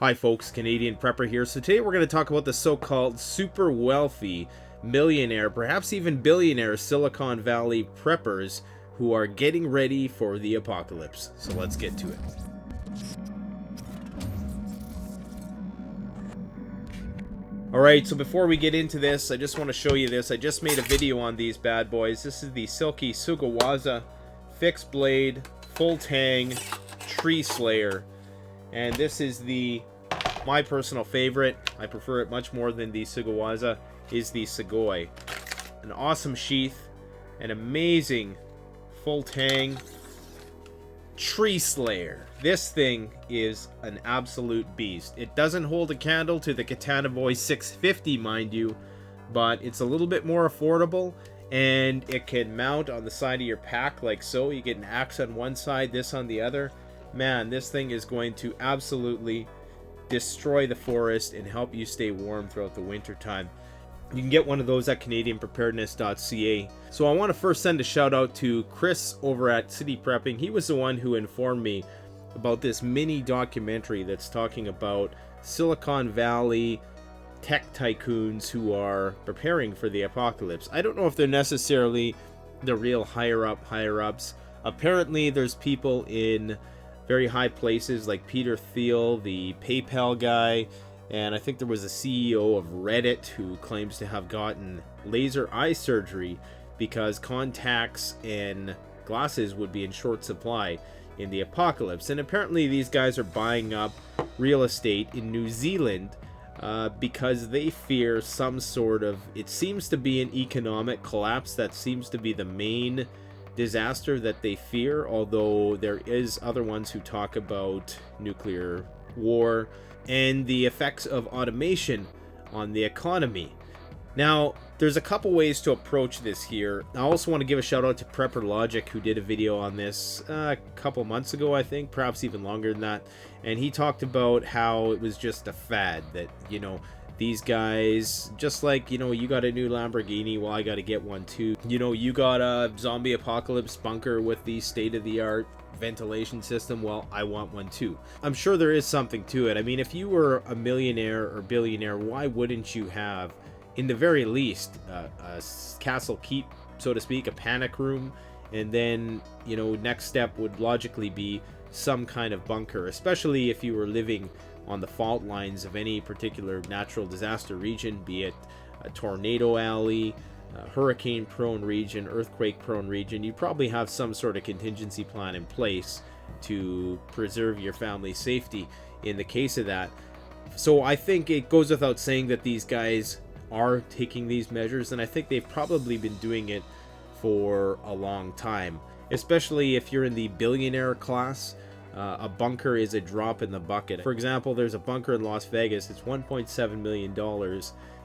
Hi folks, Canadian Prepper here. So today we're going to talk about the so-called super wealthy millionaire, perhaps even billionaire Silicon Valley preppers who are getting ready for the apocalypse. So let's get to it. Alright, so before we get into this, I just want to show you this. I just made a video on these bad boys. This is the Silky Saws fixed blade, full tang, tree slayer. And this is my personal favorite. I prefer it much more than the Sugawaza, is the Sugoi. An awesome sheath, an amazing full tang tree slayer. This thing is an absolute beast. It doesn't hold a candle to the Katana Boy 650, mind you, but it's a little bit more affordable, and it can mount on the side of your pack like so. You get an axe on one side, this on the other. Man, this thing is going to absolutely destroy the forest and help you stay warm throughout the winter time. You can get one of those at canadianpreparedness.ca. So I want to first send a shout out to Chris over at City Prepping. He was the one who informed me about this mini documentary that's talking about Silicon Valley tech tycoons who are preparing for the apocalypse. I don't know if they're necessarily the real higher-ups. Apparently there's people in very high places like Peter Thiel, the PayPal guy, and I think there was a CEO of Reddit who claims to have gotten laser eye surgery because contacts and glasses would be in short supply in the apocalypse. And apparently these guys are buying up real estate in New Zealand because they fear some sort of, it seems to be an economic collapse. That seems to be the main disaster that they fear, although there is other ones who talk about nuclear war and the effects of automation on the economy. Now, there's a couple ways to approach this here. I also want to give a shout out to Prepper Logic, who did a video on this a couple months ago, I think, perhaps even longer than that, and he talked about how it was just a fad, that, you know, these guys, just like, you know, you got a new Lamborghini, well, I got to get one too. You know, you got a zombie apocalypse bunker with the state-of-the-art ventilation system, well, I want one too. I'm sure there is something to it. I mean, if you were a millionaire or billionaire, why wouldn't you have, in the very least, a castle keep, so to speak, a panic room, and then, you know, next step would logically be some kind of bunker, especially if you were living on the fault lines of any particular natural disaster region, be it a tornado alley, a hurricane prone region, earthquake prone region. You probably have some sort of contingency plan in place to preserve your family's safety in the case of that. So I think it goes without saying that these guys are taking these measures, and I think they've probably been doing it for a long time, especially if you're in the billionaire class. A bunker is a drop in the bucket. For example, there's a bunker in Las Vegas. It's $1.7 million,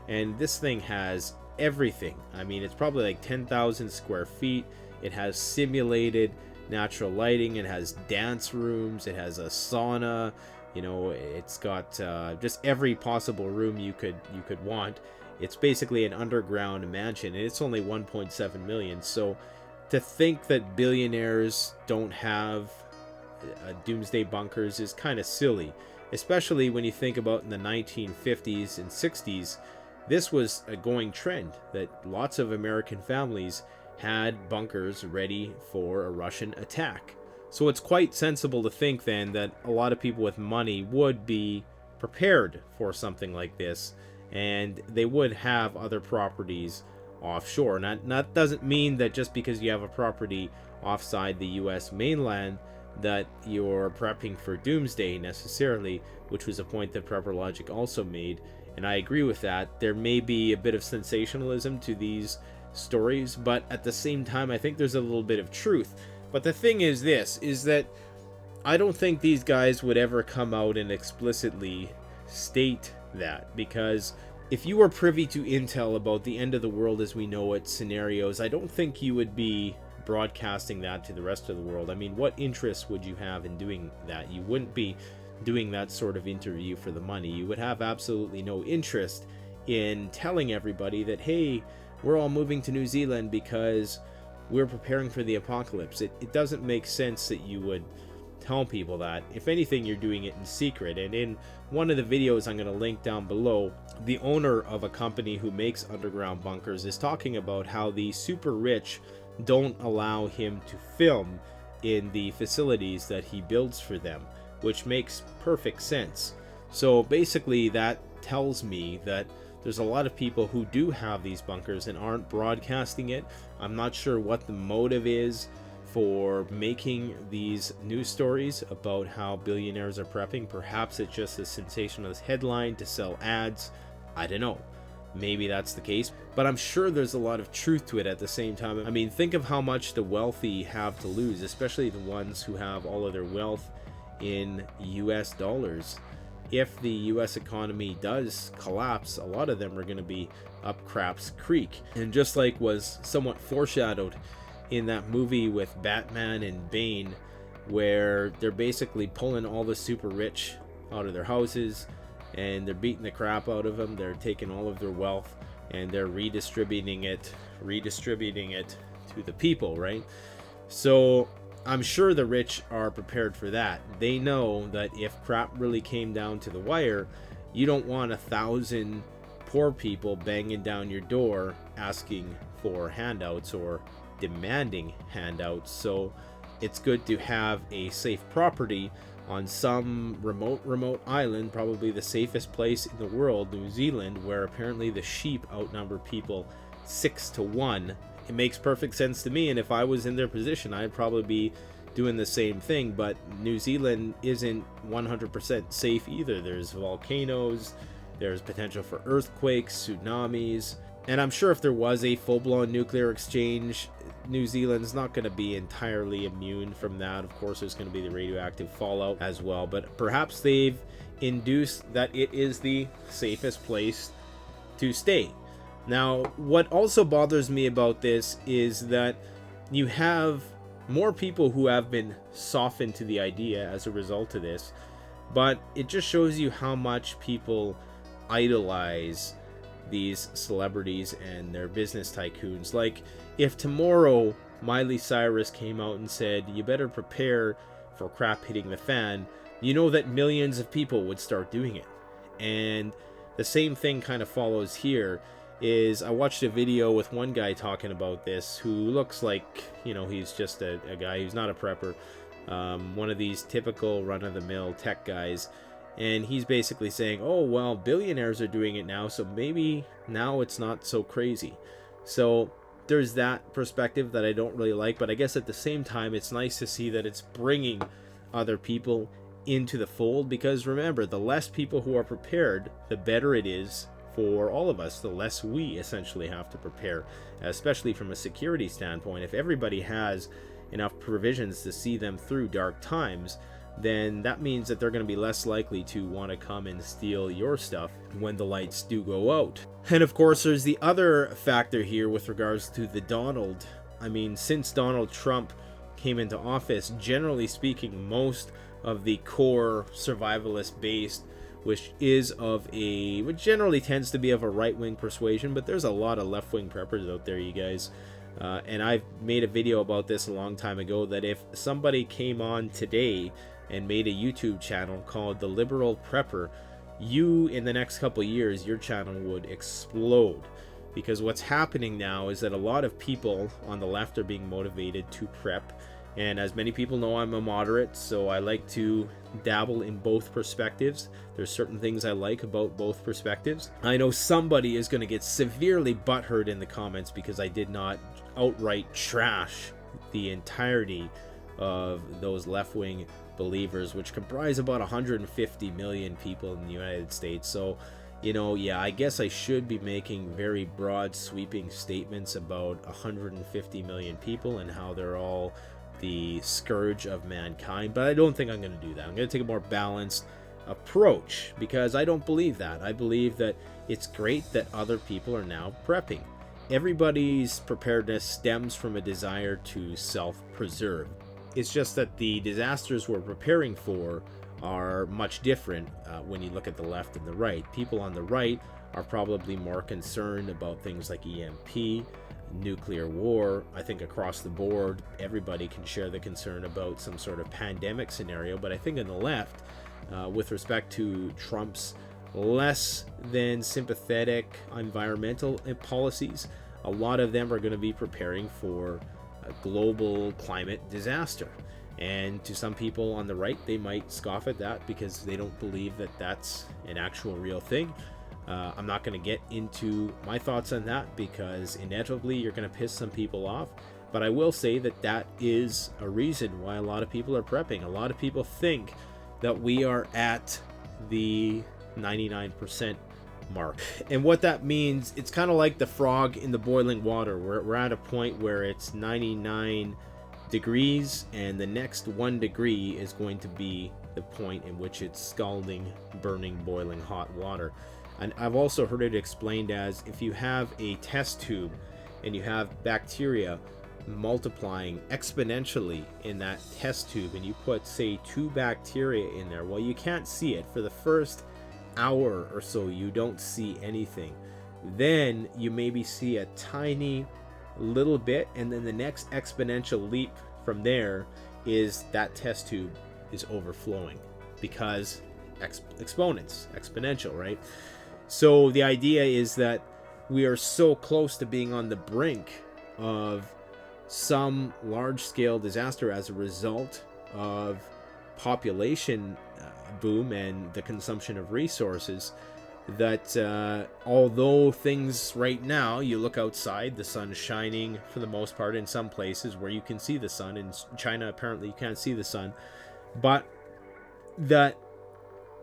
and this thing has everything. I mean, it's probably like 10,000 square feet. It has simulated natural lighting. It has dance rooms. It has a sauna. You know, it's got just every possible room you could want. It's basically an underground mansion, and it's only 1.7 million. So to think that billionaires don't have doomsday bunkers is kind of silly, especially when you think about in the 1950s and 60s. This was a going trend that lots of American families had bunkers ready for a Russian attack. So it's quite sensible to think then that a lot of people with money would be prepared for something like this, and they would have other properties offshore. Now, that doesn't mean that just because you have a property offside the US mainland that you're prepping for doomsday necessarily, which was a point that Prepper Logic also made, and I agree with that. There may be a bit of sensationalism to these stories, but at the same time I think there's a little bit of truth. But the thing is this, is that I don't think these guys would ever come out and explicitly state that, because if you were privy to intel about the end of the world as we know it scenarios, I don't think you would be broadcasting that to the rest of the world. I mean, what interest would you have in doing that? You wouldn't be doing that sort of interview for the money. You would have absolutely no interest in telling everybody that, hey, we're all moving to New Zealand because we're preparing for the apocalypse. It doesn't make sense that you would tell people that. If anything, you're doing it in secret. And in one of the videos I'm going to link down below, the owner of a company who makes underground bunkers is talking about how the super rich don't allow him to film in the facilities that he builds for them, which makes perfect sense. So basically that tells me that there's a lot of people who do have these bunkers and aren't broadcasting it. I'm not sure what the motive is for making these news stories about how billionaires are prepping. Perhaps it's just a sensationalist headline to sell ads. I don't know. Maybe that's the case, but I'm sure there's a lot of truth to it at the same time. I mean, think of how much the wealthy have to lose, especially the ones who have all of their wealth in US dollars. If the US economy does collapse, a lot of them are going to be up craps creek. And just like was somewhat foreshadowed in that movie with Batman and Bane, where they're basically pulling all the super rich out of their houses and they're beating the crap out of them. They're taking all of their wealth and they're redistributing it to the people, right? So I'm sure the rich are prepared for that. They know that if crap really came down to the wire, you don't want 1,000 poor people banging down your door asking for handouts or demanding handouts. So it's good to have a safe property on some remote island, probably the safest place in the world, New Zealand, where apparently the sheep outnumber people 6-1. It makes perfect sense to me, and if I was in their position, I'd probably be doing the same thing. But New Zealand isn't 100% safe either. There's volcanoes, there's potential for earthquakes, tsunamis, and I'm sure if there was a full-blown nuclear exchange, New Zealand's not going to be entirely immune from that. Of course, there's going to be the radioactive fallout as well, but perhaps they've induced that it is the safest place to stay. Now, what also bothers me about this is that you have more people who have been softened to the idea as a result of this, but it just shows you how much people idolize these celebrities and their business tycoons. Like, if tomorrow Miley Cyrus came out and said, you better prepare for crap hitting the fan, you know that millions of people would start doing it. And the same thing kind of follows here. Is I watched a video with one guy talking about this who looks like, you know, he's just a guy who's not a prepper, one of these typical run-of-the-mill tech guys. And he's basically saying, oh, well, billionaires are doing it now, so maybe now it's not so crazy. So there's that perspective that I don't really like, but I guess at the same time, it's nice to see that it's bringing other people into the fold, because remember, the less people who are prepared, the better it is for all of us. The less we essentially have to prepare, especially from a security standpoint. If everybody has enough provisions to see them through dark times, then that means that they're going to be less likely to want to come and steal your stuff when the lights do go out. And of course, there's the other factor here with regards to the Donald. I mean, since Donald Trump came into office, generally speaking, most of the core survivalist based, which generally tends to be of a right-wing persuasion, but there's a lot of left-wing preppers out there, you guys. And I've made a video about this a long time ago, that if somebody came on today and made a YouTube channel called The Liberal Prepper, in the next couple years, your channel would explode. Because what's happening now is that a lot of people on the left are being motivated to prep. And as many people know, I'm a moderate, so I like to dabble in both perspectives. There's certain things I like about both perspectives. I know somebody is going to get severely butthurt in the comments because I did not outright trash the entirety of those left-wing believers, which comprise about 150 million people in the United States. So, you know, yeah, I guess I should be making very broad, sweeping statements about 150 million people and how they're all the scourge of mankind, but I don't think I'm going to do that. I'm going to take a more balanced approach, because I don't believe that. I believe that it's great that other people are now prepping. Everybody's preparedness stems from a desire to self-preserve. It's just that the disasters we're preparing for are much different when you look at the left and the right. People on the right are probably more concerned about things like EMP, nuclear war. I think across the board, everybody can share the concern about some sort of pandemic scenario. But I think on the left, with respect to Trump's less than sympathetic environmental policies, a lot of them are going to be preparing for a global climate disaster. And to some people on the right, they might scoff at that because they don't believe that that's an actual real thing. I'm not going to get into my thoughts on that because inevitably you're going to piss some people off. But I will say that that is a reason why a lot of people are prepping. A lot of people think that we are at the 99% mark. And what that means, it's kind of like the frog in the boiling water. We're at a point where it's 99 degrees, and the next 1 degree is going to be the point in which it's scalding, burning, boiling hot water. And I've also heard it explained as if you have a test tube and you have bacteria multiplying exponentially in that test tube, and you put, say, 2 bacteria in there, well, you can't see it. For the first hour or so, you don't see anything. Then you maybe see a tiny little bit, and then the next exponential leap from there is that test tube is overflowing because exponential, right? So the idea is that we are so close to being on the brink of some large-scale disaster as a result of population boom and the consumption of resources, that although things right now, you look outside, the sun's shining for the most part in some places where you can see the sun. In China, apparently you can't see the sun, but that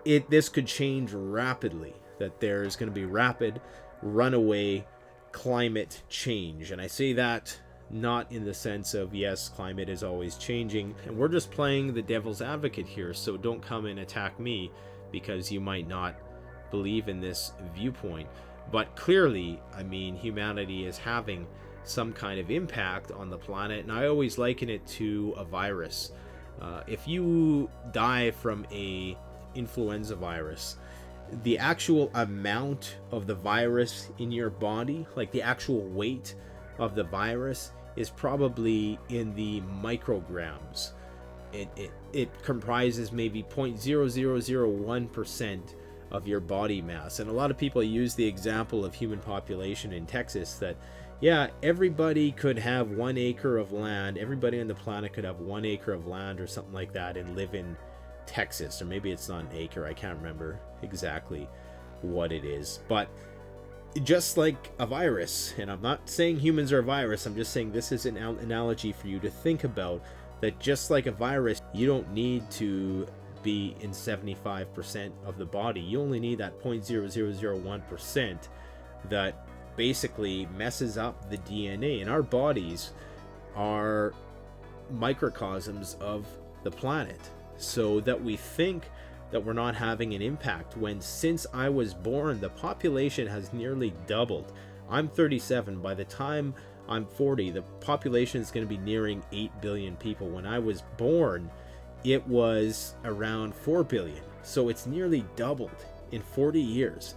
this could change rapidly, that there's going to be rapid runaway climate change. And I say that not in the sense of, yes, climate is always changing, and we're just playing the devil's advocate here, so don't come and attack me because you might not believe in this viewpoint. But clearly, I mean, humanity is having some kind of impact on the planet, and I always liken it to a virus. If you die from a influenza virus, the actual amount of the virus in your body, like the actual weight of the virus, is probably in the micrograms. It comprises maybe 0.0001% of your body mass. And a lot of people use the example of human population in Texas, that yeah, everybody could have 1 acre of land, everybody on the planet could have 1 acre of land or something like that and live in Texas. Or maybe it's not an acre, I can't remember exactly what it is. But just like a virus, and I'm not saying humans are a virus, I'm just saying this is an analogy for you to think about, that just like a virus, you don't need to be in 75% of the body. You only need that 0.0001% that basically messes up the DNA. And our bodies are microcosms of the planet, so that we think that we're not having an impact, when since I was born, the population has nearly doubled. I'm 37. By the time I'm 40, the population is going to be nearing 8 billion people. When I was born, it was around 4 billion. So it's nearly doubled in 40 years.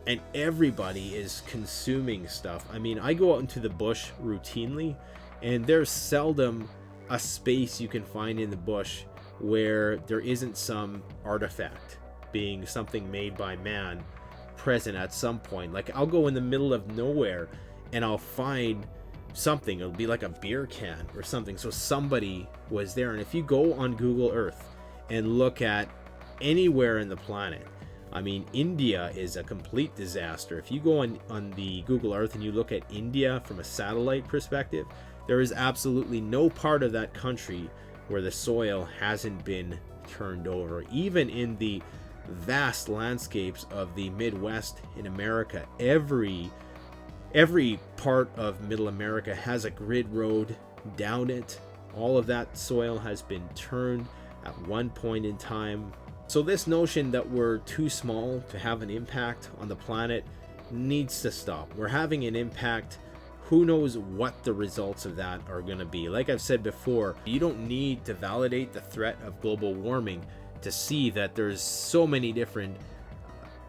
And everybody is consuming stuff. I mean, I go out into the bush routinely, and there's seldom a space you can find in the bush where there isn't some artifact, being something made by man, present at some point. Like, I'll go in the middle of nowhere and I'll find something. It'll be like a beer can or something. So somebody was there. And if you go on Google Earth and look at anywhere in the planet, I mean, India is a complete disaster. If you go on the Google Earth and you look at India from a satellite perspective, there is absolutely no part of that country where the soil hasn't been turned over. Even in the vast landscapes of the Midwest in America, every part of Middle America has a grid road down it. All of that soil has been turned at one point in time. So this notion that we're too small to have an impact on the planet needs to stop. We're having an impact. Who knows what the results of that are going to be? Like I've said before, you don't need to validate the threat of global warming to see that there's so many different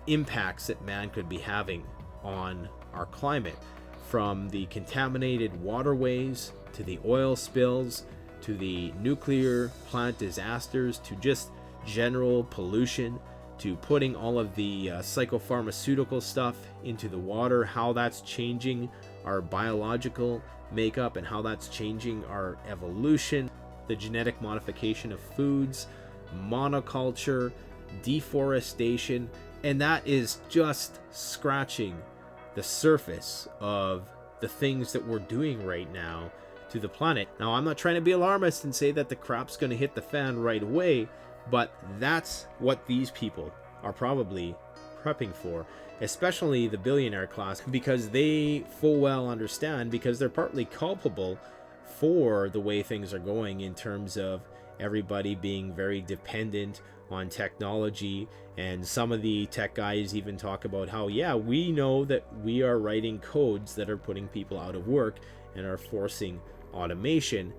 impacts that man could be having on our climate. from the contaminated waterways to the oil spills to the nuclear plant disasters to just general pollution to putting all of the psychopharmaceutical stuff into the water, how that's changing our biological makeup and how that's changing our evolution, the genetic modification of foods, monoculture, deforestation, and that is just scratching the surface of the things that we're doing right now to the planet. Now, I'm not trying to be alarmist and say that the crap's going to hit the fan right away, but that's what these people are probably prepping for, especially the billionaire class, because they full well understand, because they're partly culpable for the way things are going in terms of everybody being very dependent on technology. And some of the tech guys even talk about how, yeah, we know that we are writing codes that are putting people out of work and are forcing automation,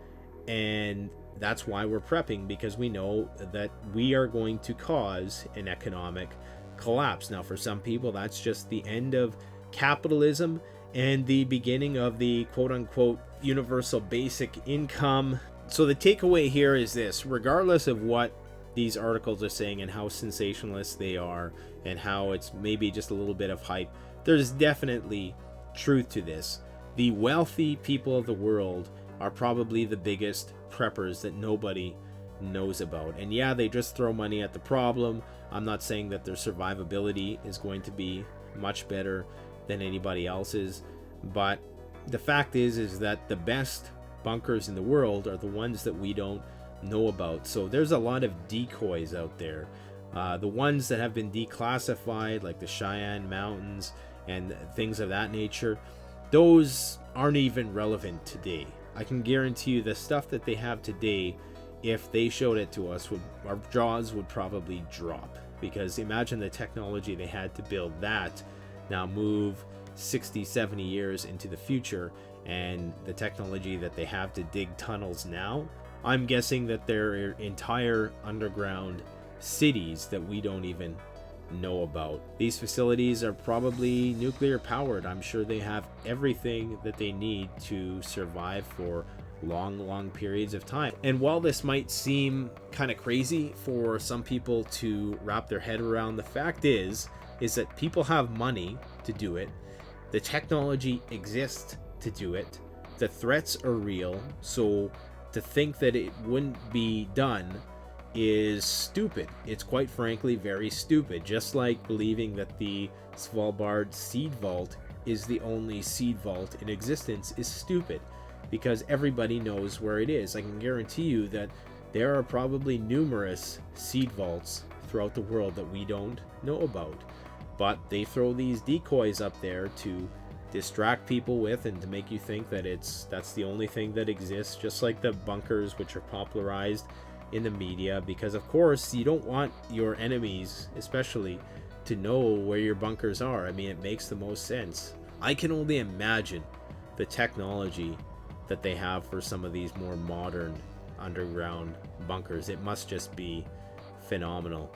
and that's why we're prepping, because we know that we are going to cause an economic collapse. Now, for some people, that's just the end of capitalism and the beginning of the quote-unquote universal basic income. So the takeaway here is this: regardless of what these articles are saying and how sensationalist they are and how it's maybe just a little bit of hype, there's definitely truth to this. The wealthy people of the world are probably the biggest preppers that nobody knows about. And yeah, they just throw money at the problem. I'm not saying that their survivability is going to be much better than anybody else's, but the fact is that the best bunkers in the world are the ones that we don't know about. So there's a lot of decoys out there. The ones that have been declassified, like the Cheyenne Mountains and things of that nature, those aren't even relevant today. I can guarantee you the stuff that they have today, if they showed it to us, our jaws would probably drop, because imagine the technology they had to build that. Now move 60, 70 years into the future, and the technology that they have to dig tunnels now, I'm guessing that there are entire underground cities that we don't even know about. These facilities are probably nuclear powered. I'm sure they have everything that they need to survive for long periods of time. And while this might seem kind of crazy for some people to wrap their head around, the fact is that people have money to do it. The technology exists to do it. The threats are real. So to think that it wouldn't be done is stupid. It's quite frankly very stupid. Just like believing that the Svalbard seed vault is the only seed vault in existence is stupid, because everybody knows where it is. I can guarantee you that there are probably numerous seed vaults throughout the world that we don't know about, but they throw these decoys up there to distract people with and to make you think that that's the only thing that exists, just like the bunkers, which are popularized in the media, because of course you don't want your enemies especially to know where your bunkers are. I mean, it makes the most sense. I can only imagine the technology that they have for some of these more modern underground bunkers. It must just be phenomenal.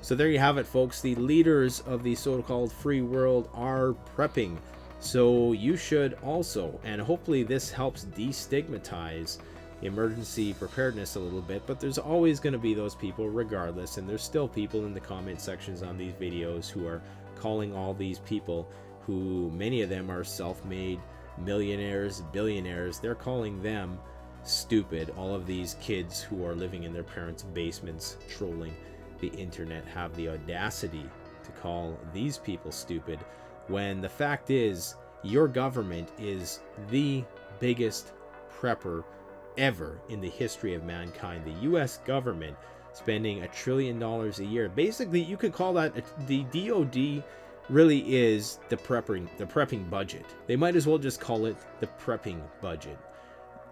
So there you have it, folks. The leaders of the so-called free world are prepping, so you should also, and hopefully this helps destigmatize emergency preparedness a little bit. But there's always going to be those people regardless, and there's still people in the comment sections on these videos who are calling all these people, who many of them are self-made millionaires, billionaires, they're calling them stupid. All of these kids who are living in their parents' basements trolling the internet have the audacity to call these people stupid, when the fact is your government is the biggest prepper ever in the history of mankind. The US government spending $1 trillion a year. Basically, you could call that the DoD really is the prepping budget. They might as well just call it the prepping budget.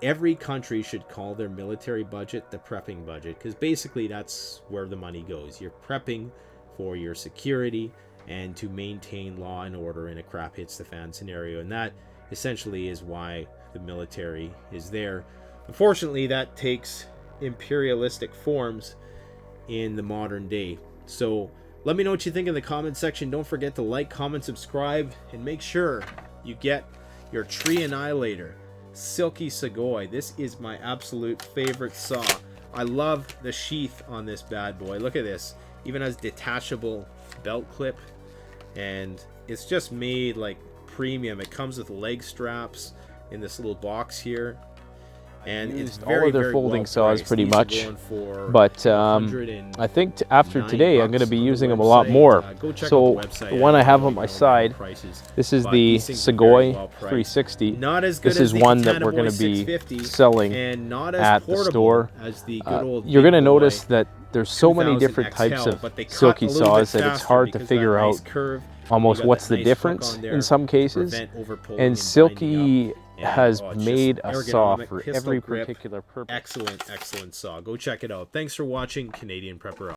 Every country should call their military budget the prepping budget, because basically that's where the money goes. You're prepping for your security and to maintain law and order in a crap hits the fan scenario, and that essentially is why the military is there. Unfortunately, that takes imperialistic forms in the modern day. So let me know what you think in the comment section. Don't forget to like, comment, subscribe, and make sure you get your tree annihilator, Silky Saws. This is my absolute favorite saw. I love the sheath on this bad boy. Look at this. Even has detachable belt clip, and it's just made like premium. It comes with leg straps in this little box here, and it's very, all of their very folding well saws priced. pretty These are much, going for but I think after today I'm going to be using them a lot more. So the one I have on my side, this is the Sagoy 360. Not as good this as is the one that we're Katana going Boy to be 650, selling and not as at the portable store. as the good old You're going to Big Boy notice that there's so many different 2000 types XL, of but they cut silky a little saws bit that it's faster hard to because figure that out nice curve. almost You got what's that the nice hook difference on there in some to cases. prevent overpulling And binding Silky up. And, has oh, it's just made a saw ergonomic, for pistol every grip. particular purpose. Excellent, excellent saw. Go check it out. Thanks for watching Canadian Prepper.